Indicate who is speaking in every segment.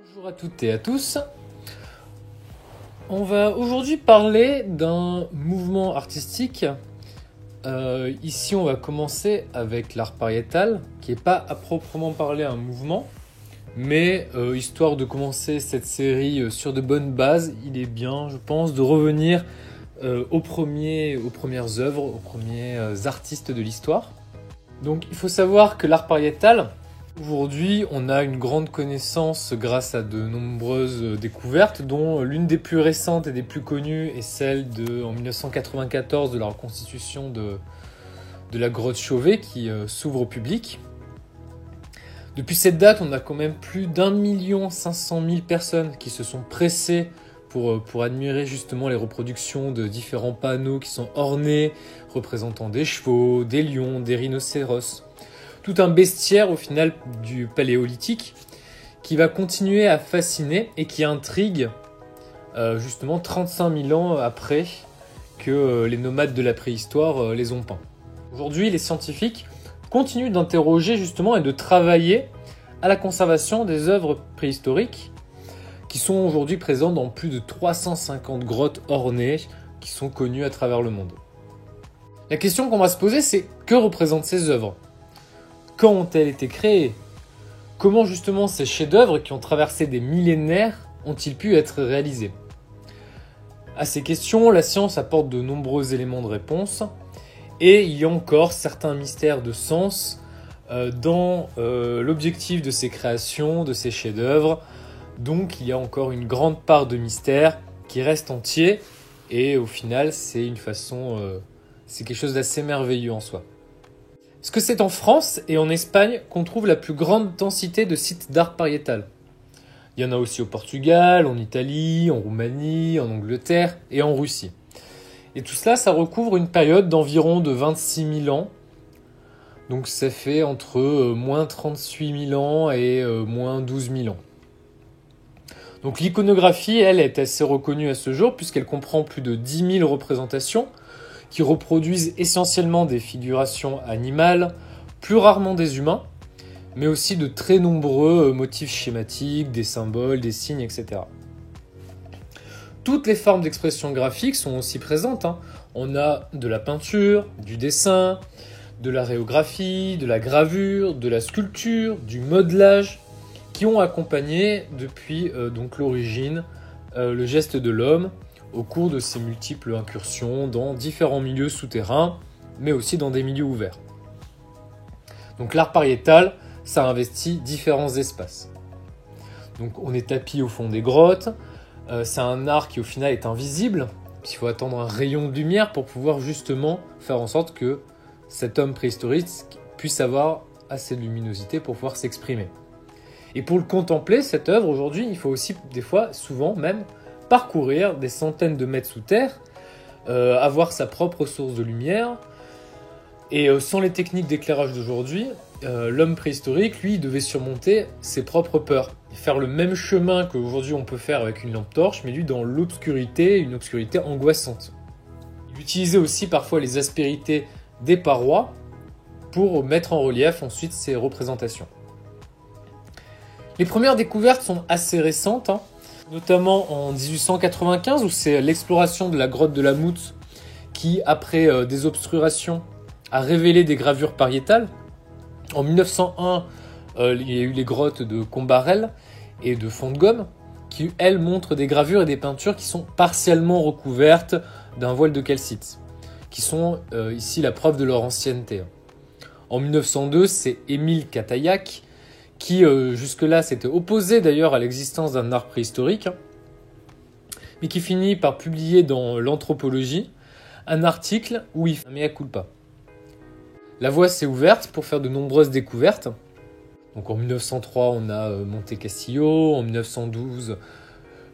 Speaker 1: Bonjour à toutes et à tous. On va aujourd'hui parler d'un mouvement artistique. Ici, on va commencer avec l'art pariétal, qui n'est pas à proprement parler un mouvement, mais histoire de commencer cette série sur de bonnes bases, il est bien, je pense, de revenir aux premières œuvres, aux premiers artistes de l'histoire. Donc, il faut savoir que l'art pariétal, aujourd'hui, on a une grande connaissance grâce à de nombreuses découvertes, dont l'une des plus récentes et des plus connues est celle en 1994 de la reconstitution de la grotte Chauvet qui s'ouvre au public. Depuis cette date, on a quand même plus d'1 500 000 personnes qui se sont pressées pour admirer justement les reproductions de différents panneaux qui sont ornés, représentant des chevaux, des lions, des rhinocéros. Tout un bestiaire au final du paléolithique qui va continuer à fasciner et qui intrigue justement 35 000 ans après que les nomades de la préhistoire les ont peints. Aujourd'hui, les scientifiques continuent d'interroger justement et de travailler à la conservation des œuvres préhistoriques qui sont aujourd'hui présentes dans plus de 350 grottes ornées qui sont connues à travers le monde. La question qu'on va se poser, c'est que représentent ces œuvres ? Quand ont-elles été créées ? Comment justement ces chefs-d'œuvre qui ont traversé des millénaires ont-ils pu être réalisés ? À ces questions, la science apporte de nombreux éléments de réponse et il y a encore certains mystères de sens dans l'objectif de ces créations, de ces chefs-d'œuvre. Donc il y a encore une grande part de mystère qui reste entier et au final c'est c'est quelque chose d'assez merveilleux en soi. Est-ce que c'est en France et en Espagne qu'on trouve la plus grande densité de sites d'art pariétal ? Il y en a aussi au Portugal, en Italie, en Roumanie, en Angleterre et en Russie. Et tout cela, ça recouvre une période d'environ de 26 000 ans. Donc ça fait entre moins 38 000 ans et moins 12 000 ans. Donc l'iconographie, elle, est assez reconnue à ce jour puisqu'elle comprend plus de 10 000 représentations qui reproduisent essentiellement des figurations animales, plus rarement des humains, mais aussi de très nombreux motifs schématiques, des symboles, des signes, etc. Toutes les formes d'expression graphique sont aussi présentes. On a de la peinture, du dessin, de l'aréographie, de la gravure, de la sculpture, du modelage, qui ont accompagné depuis donc l'origine le geste de l'homme au cours de ses multiples incursions dans différents milieux souterrains, mais aussi dans des milieux ouverts. Donc l'art pariétal, ça investit différents espaces. Donc on est tapis au fond des grottes, c'est un art qui au final est invisible, puisqu'il faut attendre un rayon de lumière pour pouvoir justement faire en sorte que cet homme préhistorique puisse avoir assez de luminosité pour pouvoir s'exprimer. Et pour le contempler, cette œuvre, aujourd'hui, il faut aussi, des fois, souvent même, parcourir des centaines de mètres sous terre, avoir sa propre source de lumière. Et sans les techniques d'éclairage d'aujourd'hui, l'homme préhistorique, lui, devait surmonter ses propres peurs. Faire le même chemin qu'aujourd'hui on peut faire avec une lampe torche, mais lui dans l'obscurité, une obscurité angoissante. Il utilisait aussi parfois les aspérités des parois pour mettre en relief ensuite ses représentations. Les premières découvertes sont assez récentes, notamment en 1895 où c'est l'exploration de la grotte de la Moutte qui, après des obscurations, a révélé des gravures pariétales. En 1901, il y a eu les grottes de Combarel et de Font-de-Gomme qui, elles, montrent des gravures et des peintures qui sont partiellement recouvertes d'un voile de calcite, qui sont ici la preuve de leur ancienneté. En 1902, c'est Émile Cataillac qui jusque-là s'était opposé d'ailleurs à l'existence d'un art préhistorique, mais qui finit par publier dans l'Anthropologie un article où il fait un mea culpa. La voie s'est ouverte pour faire de nombreuses découvertes. Donc en 1903, on a Monte Castillo, en 1912,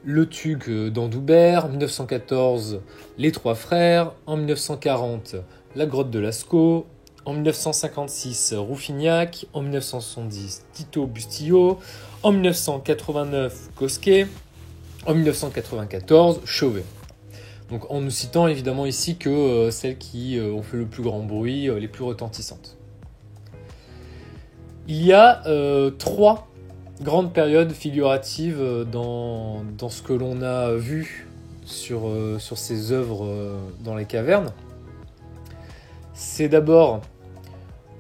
Speaker 1: le Tuc d'Andoubert, en 1914, les Trois Frères, en 1940, la grotte de Lascaux, en 1956, Rouffignac, en 1970, Tito Bustillo, en 1989, Cosquet, en 1994, Chauvet. Donc en nous citant évidemment ici que celles qui ont fait le plus grand bruit, les plus retentissantes. Il y a 3 grande période figurative dans ce que l'on a vu sur ces œuvres dans les cavernes. C'est d'abord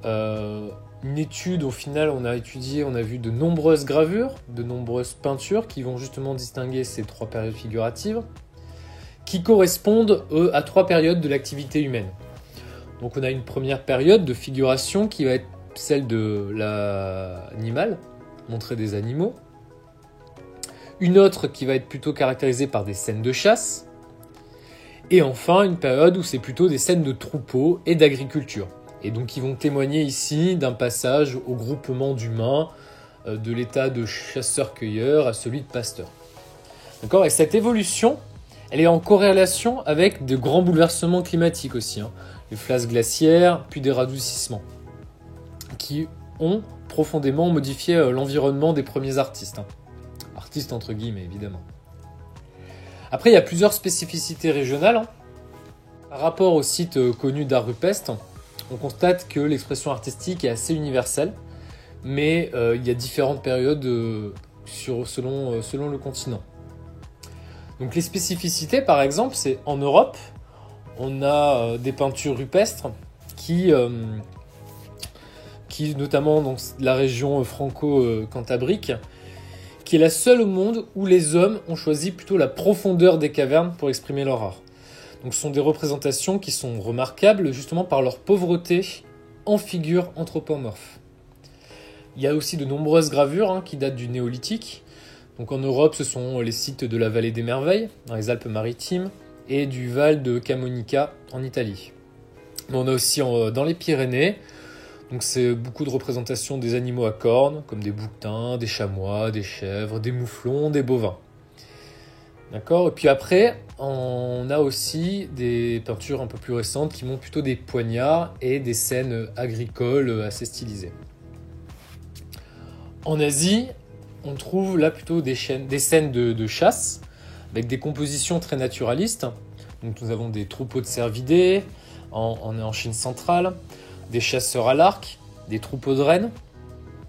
Speaker 1: une étude, au final on a vu de nombreuses gravures, de nombreuses peintures qui vont justement distinguer ces 3 périodes figuratives, qui correspondent à 3 périodes de l'activité humaine. Donc on a une première période de figuration qui va être celle de l'animal, montrer des animaux. Une autre qui va être plutôt caractérisée par des scènes de chasse. Et enfin une période où c'est plutôt des scènes de troupeaux et d'agriculture. Et donc ils vont témoigner ici d'un passage au groupement d'humains, de l'état de chasseur-cueilleur à celui de pasteur. D'accord ? Et cette évolution, elle est en corrélation avec de grands bouleversements climatiques aussi, les flasques glaciaires, puis des radoucissements, qui ont profondément modifié l'environnement des premiers artistes. Artistes entre guillemets, évidemment. Après, il y a plusieurs spécificités régionales. Par rapport aux sites connus d'art rupestre, on constate que l'expression artistique est assez universelle, mais il y a différentes périodes selon le continent. Donc les spécificités, par exemple, c'est en Europe, on a des peintures rupestres qui notamment dans la région franco-cantabrique, qui est la seule au monde où les hommes ont choisi plutôt la profondeur des cavernes pour exprimer leur art. Donc ce sont des représentations qui sont remarquables justement par leur pauvreté en figures anthropomorphes. Il y a aussi de nombreuses gravures qui datent du néolithique. Donc en Europe, ce sont les sites de la Vallée des Merveilles, dans les Alpes-Maritimes, et du Val de Camonica, en Italie. Mais on a aussi dans les Pyrénées, donc c'est beaucoup de représentations des animaux à cornes, comme des bouquetins, des chamois, des chèvres, des mouflons, des bovins. D'accord ? Et puis après, on a aussi des peintures un peu plus récentes qui montrent plutôt des poignards et des scènes agricoles assez stylisées. En Asie, on trouve là plutôt des scènes de chasse, avec des compositions très naturalistes. Donc nous avons des troupeaux de cervidés en Chine centrale, des chasseurs à l'arc, des troupeaux de rennes.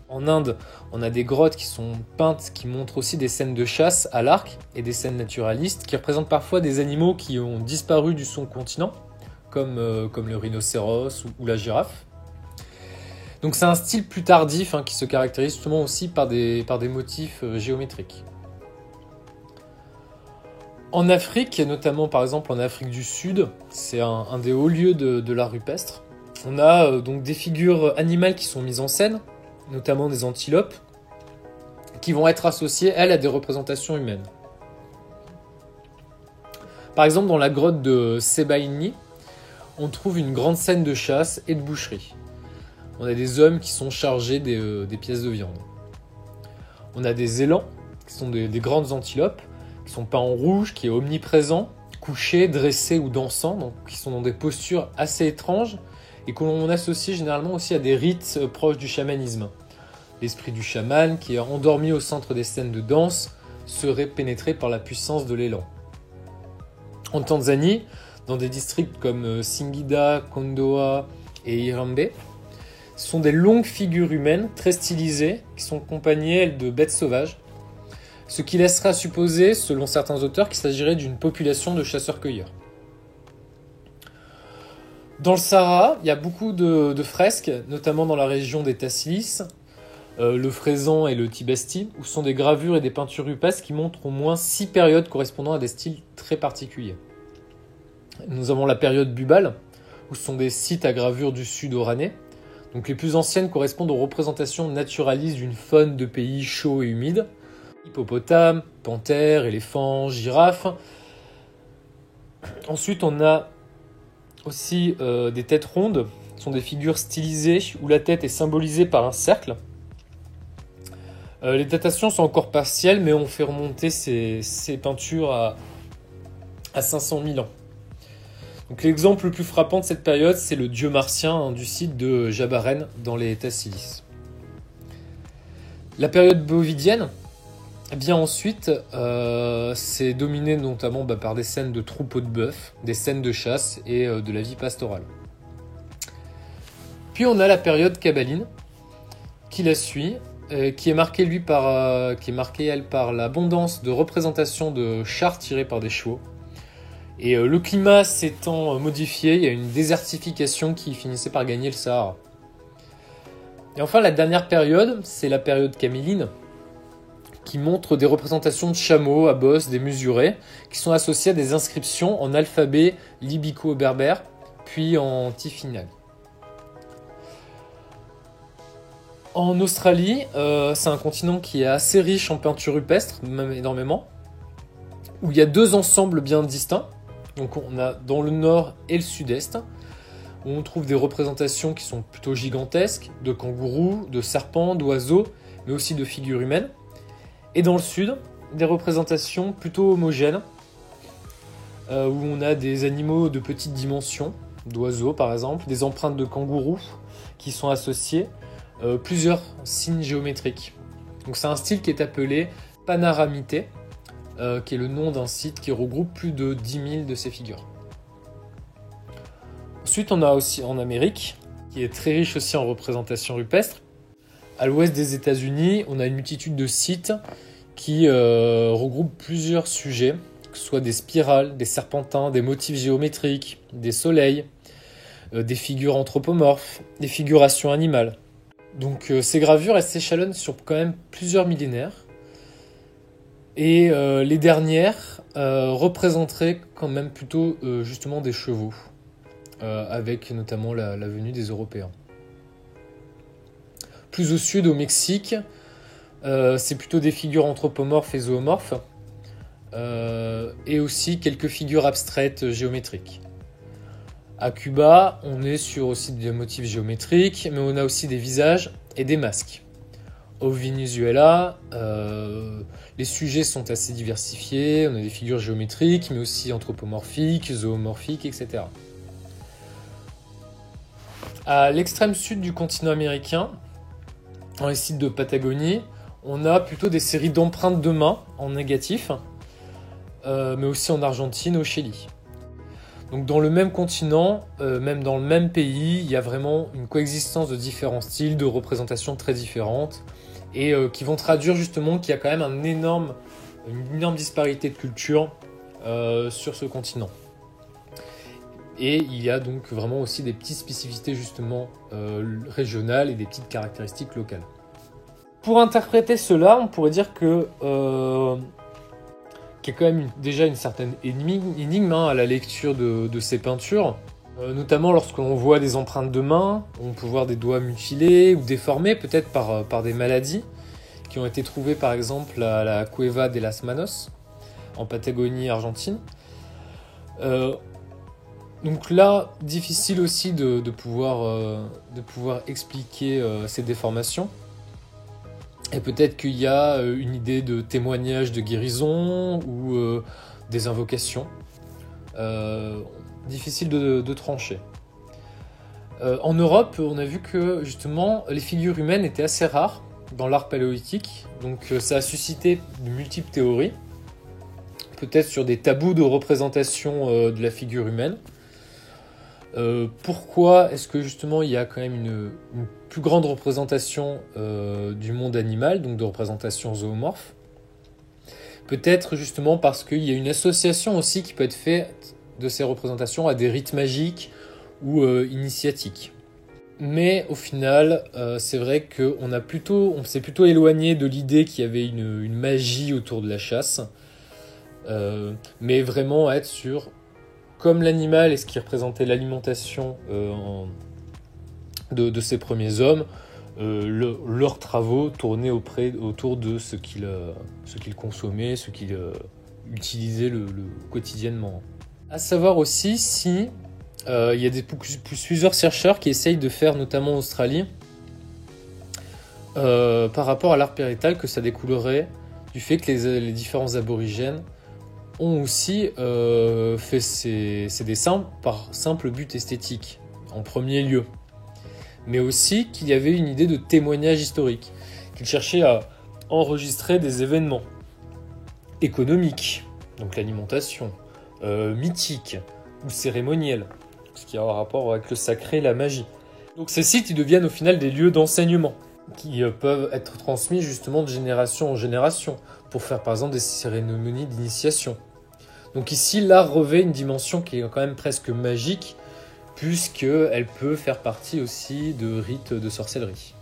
Speaker 1: En Inde, on a des grottes qui sont peintes, qui montrent aussi des scènes de chasse à l'arc et des scènes naturalistes, qui représentent parfois des animaux qui ont disparu du sous-continent, comme le rhinocéros ou la girafe. Donc c'est un style plus tardif qui se caractérise justement aussi par des motifs géométriques. En Afrique, notamment par exemple en Afrique du Sud, c'est un des hauts lieux de l'art rupestre. On a donc des figures animales qui sont mises en scène, notamment des antilopes, qui vont être associées, elles, à des représentations humaines. Par exemple, dans la grotte de Sebaini, on trouve une grande scène de chasse et de boucherie. On a des hommes qui sont chargés des pièces de viande. On a des élans, qui sont des grandes antilopes, qui sont peints en rouge, qui est omniprésent, couchés, dressés ou dansant, donc qui sont dans des postures assez étranges, et que l'on associe généralement aussi à des rites proches du chamanisme. L'esprit du chaman, qui est endormi au centre des scènes de danse, serait pénétré par la puissance de l'élan. En Tanzanie, dans des districts comme Singida, Kondoa et Irambe, ce sont des longues figures humaines très stylisées qui sont accompagnées de bêtes sauvages, ce qui laissera supposer, selon certains auteurs, qu'il s'agirait d'une population de chasseurs-cueilleurs. Dans le Sahara, il y a beaucoup de fresques, notamment dans la région des Tassilis, le Fraisan et le Tibesti, où ce sont des gravures et des peintures rupestres qui montrent au moins 6 périodes correspondant à des styles très particuliers. Nous avons la période Bubal, où ce sont des sites à gravure du sud oranais. Donc les plus anciennes correspondent aux représentations naturalistes d'une faune de pays chauds et humides. Hippopotames, panthères, éléphants, girafes. Ensuite, on a aussi des têtes rondes. Ce sont des figures stylisées où la tête est symbolisée par un cercle. Les datations sont encore partielles, mais on fait remonter ces peintures à 500 000 ans. Donc, l'exemple le plus frappant de cette période, c'est le dieu martien du site de Jabaren dans les Tassilis. La période bovidienne, bien ensuite, c'est dominé notamment par des scènes de troupeaux de bœufs, des scènes de chasse et de la vie pastorale. Puis on a la période kabaline qui la suit, qui est marquée elle par l'abondance de représentations de chars tirés par des chevaux. Et le climat s'étant modifié, il y a une désertification qui finissait par gagner le Sahara. Et enfin, la dernière période, c'est la période caméline, qui montre des représentations de chameaux à bosses démesurées, qui sont associées à des inscriptions en alphabet libyco-berbère, puis en tifinagh. En Australie, c'est un continent qui est assez riche en peinture rupestre, même énormément, où il y a deux ensembles bien distincts. Donc on a dans le nord et le sud-est, où on trouve des représentations qui sont plutôt gigantesques, de kangourous, de serpents, d'oiseaux, mais aussi de figures humaines. Et dans le sud, des représentations plutôt homogènes, où on a des animaux de petites dimensions, d'oiseaux par exemple, des empreintes de kangourous qui sont associées, plusieurs signes géométriques. Donc c'est un style qui est appelé panaramité, qui est le nom d'un site qui regroupe plus de 10 000 de ces figures. Ensuite, on a aussi en Amérique, qui est très riche aussi en représentations rupestres. À l'ouest des États-Unis, on a une multitude de sites qui regroupent plusieurs sujets, que ce soit des spirales, des serpentins, des motifs géométriques, des soleils, des figures anthropomorphes, des figurations animales. Donc ces gravures, elles s'échelonnent sur quand même plusieurs millénaires. Et les dernières représenteraient quand même plutôt justement des chevaux, avec notamment la venue des Européens. Plus au sud, au Mexique, c'est plutôt des figures anthropomorphes et zoomorphes, et aussi quelques figures abstraites géométriques. À Cuba, on est sur aussi des motifs géométriques, mais on a aussi des visages et des masques. Au Venezuela, les sujets sont assez diversifiés, on a des figures géométriques, mais aussi anthropomorphiques, zoomorphiques, etc. À l'extrême sud du continent américain, dans les sites de Patagonie, on a plutôt des séries d'empreintes de main en négatif, mais aussi en Argentine et au Chili. Donc dans le même continent, même dans le même pays, il y a vraiment une coexistence de différents styles, de représentations très différentes, et qui vont traduire justement qu'il y a quand même une énorme disparité de culture sur ce continent. Et il y a donc vraiment aussi des petites spécificités justement régionales et des petites caractéristiques locales. Pour interpréter cela, on pourrait dire que qu'il y a quand même déjà une certaine énigme à la lecture de ces peintures, notamment lorsqu'on voit des empreintes de main, on peut voir des doigts mutilés ou déformés peut-être par des maladies qui ont été trouvées par exemple à la Cueva de las Manos en Patagonie argentine. Donc là, difficile aussi de pouvoir expliquer ces déformations. Et peut-être qu'il y a une idée de témoignage de guérison ou des invocations. Difficile de trancher. En Europe, on a vu que justement les figures humaines étaient assez rares dans l'art paléolithique. Donc ça a suscité de multiples théories. Peut-être sur des tabous de représentation de la figure humaine. Pourquoi est-ce que justement il y a quand même une plus grande représentation du monde animal, donc de représentation zoomorphe? Peut-être justement parce qu'il y a une association aussi qui peut être faite de ces représentations à des rites magiques ou initiatiques. Mais au final, c'est vrai qu'on s'est plutôt éloigné de l'idée qu'il y avait une magie autour de la chasse, mais vraiment être sur comme l'animal et ce qui représentait l'alimentation de ces premiers hommes, leurs travaux tournaient autour de ce qu'ils consommaient, ce qu'ils utilisaient quotidiennement. À savoir aussi si il y a plusieurs chercheurs qui essayent de faire, notamment en Australie, par rapport à l'art pariétal, que ça découlerait du fait que les différents aborigènes ont aussi fait ces dessins par simple but esthétique, en premier lieu. Mais aussi qu'il y avait une idée de témoignage historique, qu'ils cherchaient à enregistrer des événements économiques, donc l'alimentation, mythiques ou cérémoniels, ce qui a un rapport avec le sacré et la magie. Donc ces sites ils deviennent au final des lieux d'enseignement. qui peuvent être transmis justement de génération en génération pour faire par exemple des cérémonies d'initiation. Donc ici, l'art revêt une dimension qui est quand même presque magique puisqu'elle peut faire partie aussi de rites de sorcellerie.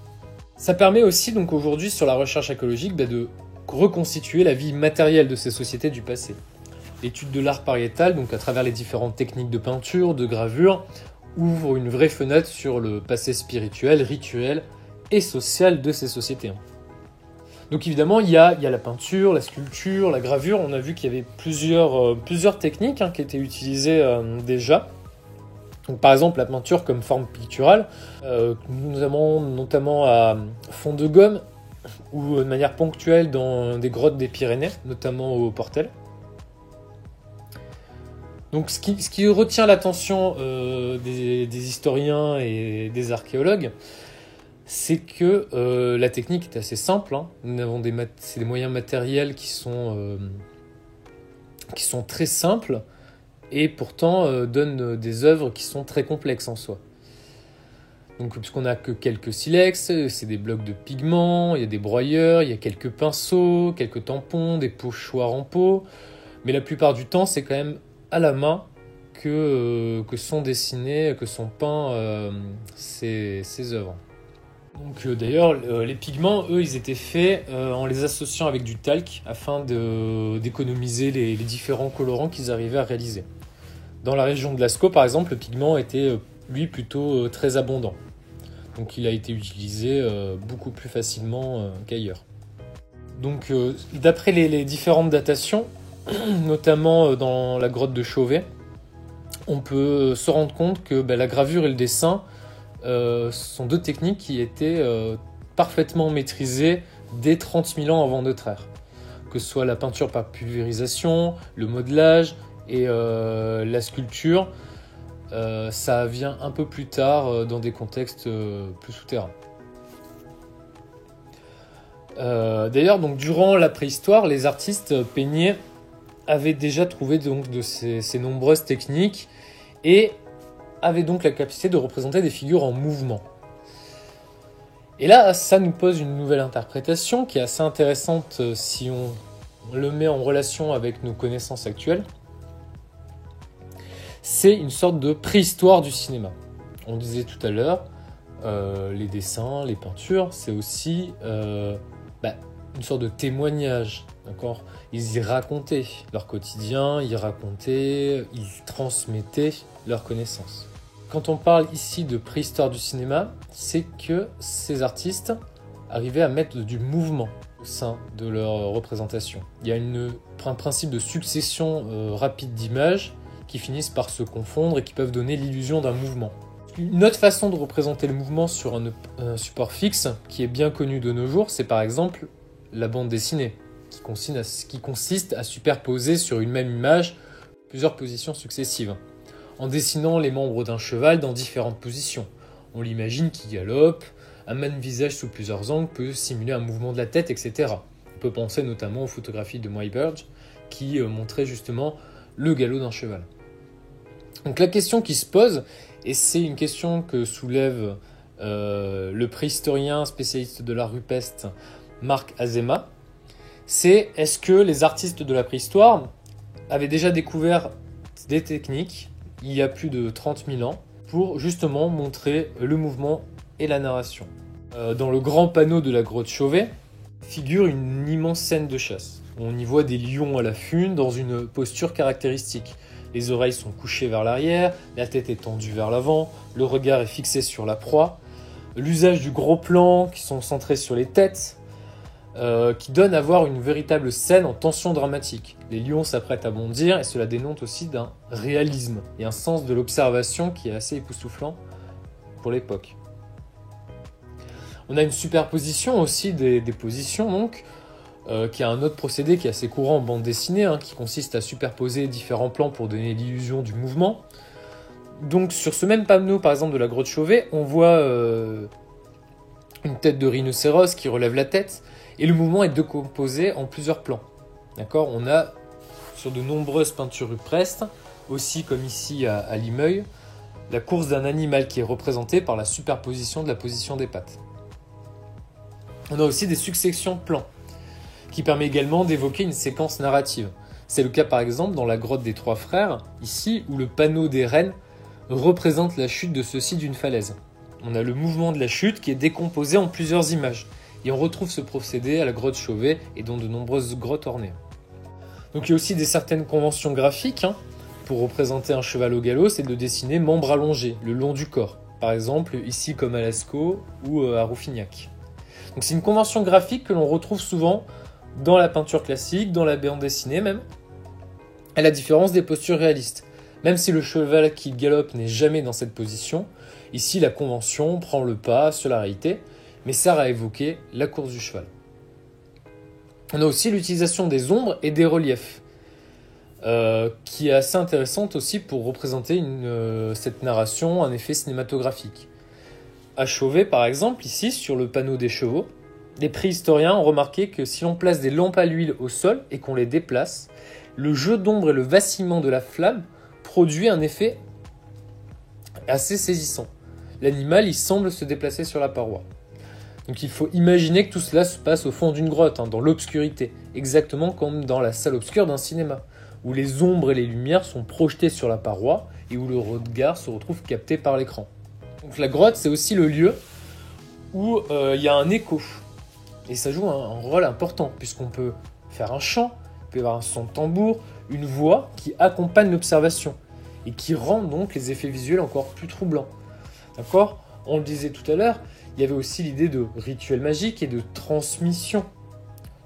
Speaker 1: Ça permet aussi donc aujourd'hui sur la recherche archéologique de reconstituer la vie matérielle de ces sociétés du passé. L'étude de l'art pariétal, donc à travers les différentes techniques de peinture, de gravure, ouvre une vraie fenêtre sur le passé spirituel, rituel et social de ces sociétés. Donc évidemment, il y a la peinture, la sculpture, la gravure. On a vu qu'il y avait plusieurs techniques qui étaient utilisées déjà. Donc, par exemple, la peinture comme forme picturale, nous avons notamment à fond de gomme ou de manière ponctuelle dans des grottes des Pyrénées, notamment au Portel. Donc ce qui retient l'attention des historiens et des archéologues, c'est que la technique est assez simple. Nous avons c'est des moyens matériels qui sont très simples et pourtant donnent des œuvres qui sont très complexes en soi. Donc puisqu'on n'a que quelques silex, c'est des blocs de pigments, il y a des broyeurs, il y a quelques pinceaux, quelques tampons, des pochoirs en peau, mais la plupart du temps c'est quand même à la main que sont dessinées, que sont peints ces œuvres. Donc d'ailleurs, les pigments, eux, ils étaient faits en les associant avec du talc afin d'économiser les différents colorants qu'ils arrivaient à réaliser. Dans la région de Lascaux, par exemple, le pigment était, lui, plutôt très abondant. Donc il a été utilisé beaucoup plus facilement qu'ailleurs. Donc d'après les différentes datations, notamment dans la grotte de Chauvet, on peut se rendre compte que la gravure et le dessin sont deux techniques qui étaient parfaitement maîtrisées dès 30 000 ans avant notre ère. Que ce soit la peinture par pulvérisation, le modelage et la sculpture, ça vient un peu plus tard dans des contextes plus souterrains. D'ailleurs, donc, durant la préhistoire, les artistes peignaient avaient déjà trouvé donc, de ces nombreuses techniques et avaient donc la capacité de représenter des figures en mouvement. Et là, ça nous pose une nouvelle interprétation qui est assez intéressante si on le met en relation avec nos connaissances actuelles. C'est une sorte de préhistoire du cinéma. On disait tout à l'heure, les dessins, les peintures, c'est aussi une sorte de témoignage. D'accord ? Ils y racontaient leur quotidien, ils transmettaient leurs connaissances. Quand on parle ici de préhistoire du cinéma, c'est que ces artistes arrivaient à mettre du mouvement au sein de leur représentation. Il y a un principe de succession rapide d'images qui finissent par se confondre et qui peuvent donner l'illusion d'un mouvement. Une autre façon de représenter le mouvement sur un support fixe, qui est bien connu de nos jours, c'est par exemple la bande dessinée, qui consiste à superposer sur une même image plusieurs positions successives, en dessinant les membres d'un cheval dans différentes positions. On l'imagine qui galope, un même visage sous plusieurs angles peut simuler un mouvement de la tête, etc. On peut penser notamment aux photographies de Muybridge qui montraient justement le galop d'un cheval. Donc la question qui se pose, et c'est une question que soulève le préhistorien spécialiste de l'art rupestre Marc Azema, c'est est-ce que les artistes de la préhistoire avaient déjà découvert des techniques il y a plus de 30 000 ans pour justement montrer le mouvement et la narration. Dans le grand panneau de la grotte Chauvet figure une immense scène de chasse. On y voit des lions à l'affût dans une posture caractéristique. Les oreilles sont couchées vers l'arrière, la tête est tendue vers l'avant, le regard est fixé sur la proie. L'usage du gros plan qui sont centrés sur les têtes, qui donne à voir une véritable scène en tension dramatique. Les lions s'apprêtent à bondir et cela dénote aussi d'un réalisme et un sens de l'observation qui est assez époustouflant pour l'époque. On a une superposition aussi des positions donc, qui est un autre procédé qui est assez courant en bande dessinée, qui consiste à superposer différents plans pour donner l'illusion du mouvement. Donc sur ce même panneau par exemple de la grotte Chauvet, on voit une tête de rhinocéros qui relève la tête, et le mouvement est décomposé en plusieurs plans. D'accord ? On a sur de nombreuses peintures rupestres, aussi comme ici à Limeuil, la course d'un animal qui est représentée par la superposition de la position des pattes. On a aussi des successions de plans, qui permet également d'évoquer une séquence narrative. C'est le cas par exemple dans la grotte des Trois Frères, ici où le panneau des reines représente la chute de ceux-ci d'une falaise. On a le mouvement de la chute qui est décomposé en plusieurs images. Et on retrouve ce procédé à la grotte Chauvet et dans de nombreuses grottes ornées. Donc il y a aussi certaines conventions graphiques. Pour représenter un cheval au galop, c'est de dessiner membre allongé, le long du corps. Par exemple, ici comme à Lascaux ou à Rouffignac. Donc c'est une convention graphique que l'on retrouve souvent dans la peinture classique, dans la bande dessinée même, à la différence des postures réalistes. Même si le cheval qui galope n'est jamais dans cette position, ici la convention prend le pas sur la réalité, mais sert à évoquer la course du cheval. On a aussi l'utilisation des ombres et des reliefs, qui est assez intéressante aussi pour représenter cette narration, un effet cinématographique. À Chauvet, par exemple, ici, sur le panneau des chevaux, les préhistoriens ont remarqué que si l'on place des lampes à l'huile au sol et qu'on les déplace, le jeu d'ombre et le vacillement de la flamme produit un effet assez saisissant. L'animal, il semble se déplacer sur la paroi. Donc il faut imaginer que tout cela se passe au fond d'une grotte, dans l'obscurité, exactement comme dans la salle obscure d'un cinéma, où les ombres et les lumières sont projetées sur la paroi et où le regard se retrouve capté par l'écran. Donc la grotte, c'est aussi le lieu où il y a un écho. Et ça joue un rôle important, puisqu'on peut faire un chant, il peut y avoir un son de tambour, une voix qui accompagne l'observation et qui rend donc les effets visuels encore plus troublants. D'accord ? On le disait tout à l'heure, il y avait aussi l'idée de rituel magique et de transmission.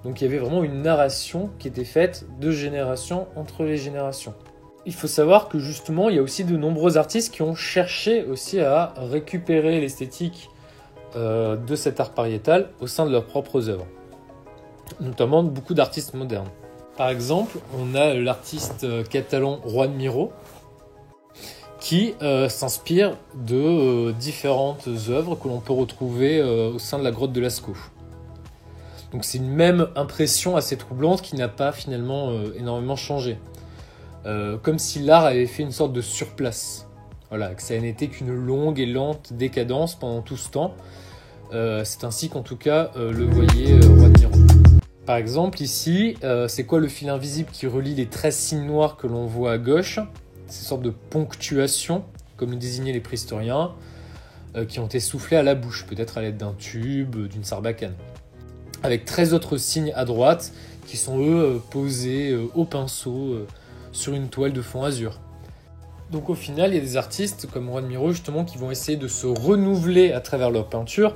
Speaker 1: Donc il y avait vraiment une narration qui était faite de génération entre les générations. Il faut savoir que justement, il y a aussi de nombreux artistes qui ont cherché aussi à récupérer l'esthétique de cet art pariétal au sein de leurs propres œuvres. Notamment beaucoup d'artistes modernes. Par exemple, on a l'artiste catalan Juan Miró, qui s'inspire de différentes œuvres que l'on peut retrouver au sein de la grotte de Lascaux. Donc c'est une même impression assez troublante qui n'a pas finalement énormément changé. Comme si l'art avait fait une sorte de surplace. Voilà, que ça n'était qu'une longue et lente décadence pendant tout ce temps. C'est ainsi qu'en tout cas le voyait Juan Miró. Par exemple ici, c'est quoi le fil invisible qui relie les 13 signes noirs que l'on voit à gauche ? Ces sortes de ponctuations, comme le désignaient les préhistoriens, qui ont été soufflées à la bouche, peut-être à l'aide d'un tube, d'une sarbacane. Avec 13 autres signes à droite, qui sont eux posés au pinceau sur une toile de fond azur. Donc au final, il y a des artistes comme Juan Miró justement qui vont essayer de se renouveler à travers leur peinture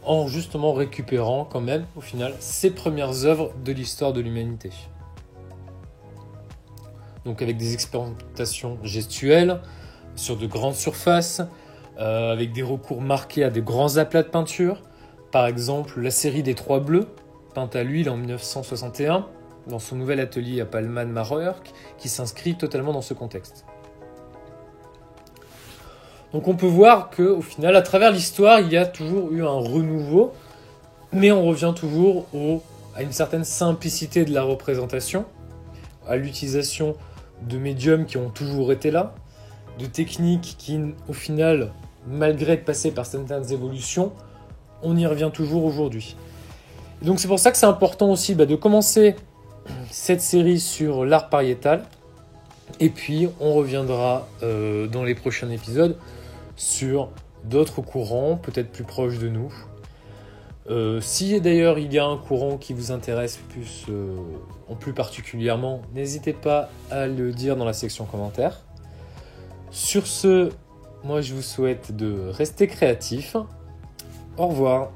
Speaker 1: en justement récupérant quand même au final ces premières œuvres de l'histoire de l'humanité. Donc avec des expérimentations gestuelles sur de grandes surfaces, avec des recours marqués à des grands aplats de peinture. Par exemple, la série des Trois Bleus, peinte à l'huile en 1961, dans son nouvel atelier à Palma de Majorque, qui s'inscrit totalement dans ce contexte. Donc on peut voir qu'au final, à travers l'histoire, il y a toujours eu un renouveau, mais on revient toujours à une certaine simplicité de la représentation, à l'utilisation de médiums qui ont toujours été là, de techniques qui, au final, malgré être passées par certaines évolutions, on y revient toujours aujourd'hui. Et donc c'est pour ça que c'est important aussi de commencer cette série sur l'art pariétal, et puis on reviendra dans les prochains épisodes sur d'autres courants, peut-être plus proches de nous. Si d'ailleurs il y a un courant qui vous intéresse plus particulièrement, n'hésitez pas à le dire dans la section commentaires. Sur ce, moi je vous souhaite de rester créatif. Au revoir.